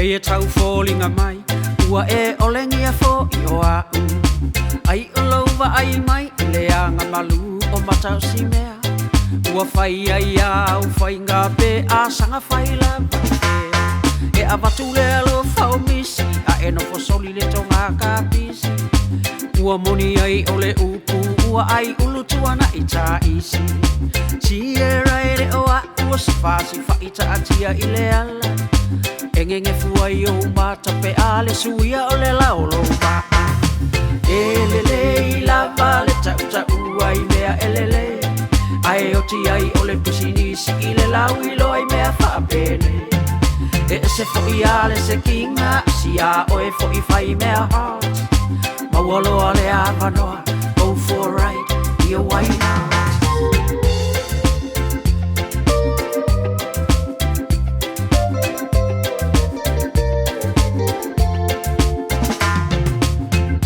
Hei e tau fōlinga mai, ua e olengi a fō I o a u. Ai o lauwa ai mai, le anga malu o matau si mea. Ua whai ai au whai ngā pē a sanga whai la whai. E a watu le alo whao misi, a e no fosoli le tonga ka pisi. Ua moni ai o le upu, ua ai ulu tuana I tā isi. Si e rai re o a ua si whasi whaita atia I le ala. Engenge fuai o mata pe a le suia o le laolo ba. E le le I lava le tau tau ai mea e le le. Ai o ti ai o le pisinisi I le lau I loi mea whaapene. E se foi a le se kinga, si a o e foi whai mea heart. Mawalo a le awanoa, go for a ride, I a white house.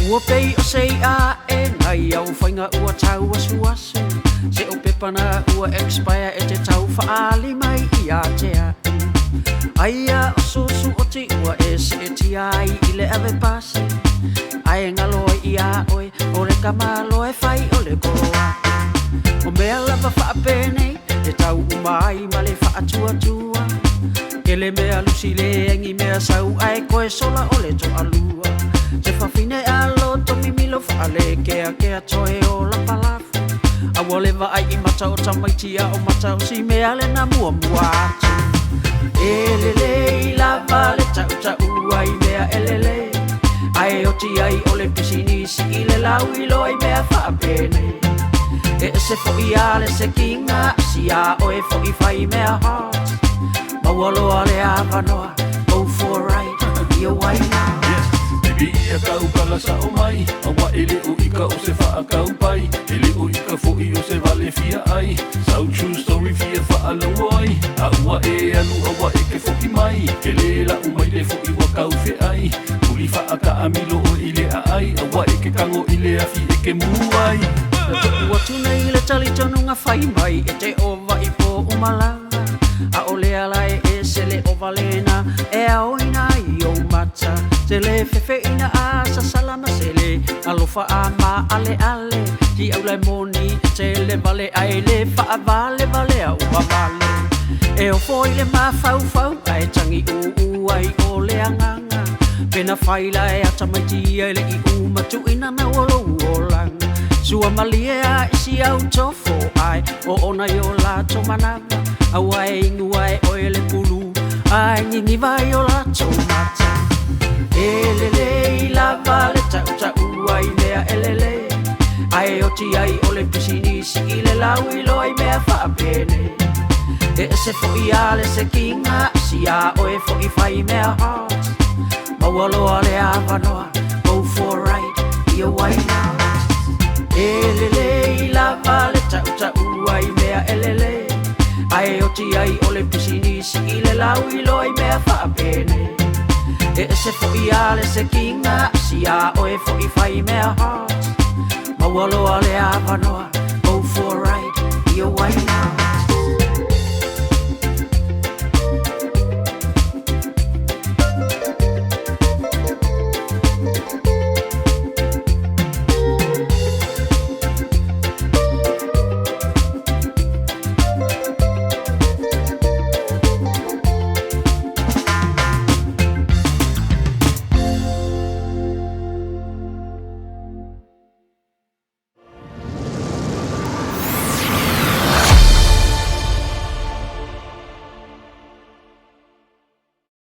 Ua pei o sei a e nai au whainga ua tau asu asu. Se o pepana ua expire e te tau whaali mai I a te a. Aia o sosu o te ua e se e ti ai I le ave pasi. Ai ngalo I a oe, o le kamalo e whai o le koroa. O mea lava whaapene, te tau umai ma le whaatua tua. Ke le mea lusi le engi mea sau ai koe sola o le to alua. Se whawhine a loto mimilo whaale kea toe o la palafu. A wale wa ai I mata o tamaitia o mata o si mea le na mua mua atu. Elele I lava le tau tau ai mea elele. Ai o ti ai o le pisinisi I le lau I loi mea whaapene. E se foi a le se kinga, si a o e foi whai mea heart. Mawalo a le awanoa, go for a ride, I a white house. Bibi ia kau kalasa o mai, awa ele o ika o se wha kau pai. Ele o ika foi o se vale fia ai, sau true story fia wha alau ai. A ua e alu awa e ke foki mai, ke le la umai le foi wa kau fe ai. Uli wha ka amilo o ile a ai, awa e ke kango ile a fi e ke muai. Ua tuna I le tali tonu ngā whai mai, e te ova I po umalanga. A o le ala e se le ova lena, e a oina I o mata. Te le fefe ina a sa salama se le, alofa a ma ale ale. Ki au lai moni, te le vale ai le, wha vale vale a ua vale. E o foi le ma fau fau, ai tangi u ai o le anganga. Pena whaila e atamaiti ai le I umatu ina na walo uolanga. Sua malie a isi au tofo ai, o ona I o la tomanaga. Awa e inua e oe le pulu, ai ngingi vai o la tomata. Elele I lava le tau tau ai mea elele. Ai o ti ai o le pisinisi I le lau I loi mea whaapene. E se foi a le se kinga, si a o e foi whai mea heart. Mawalo a le awanoa, go for a ride, I a white house. Elele I lava le tau tau ai mea elele. Ai o ti ai o le pisinisi I le lau I loi mea whaapene. E se foi a le se kinga, si a o e foi whai mea heart. Mawalo a le awanoa, go for a ride, I a white house.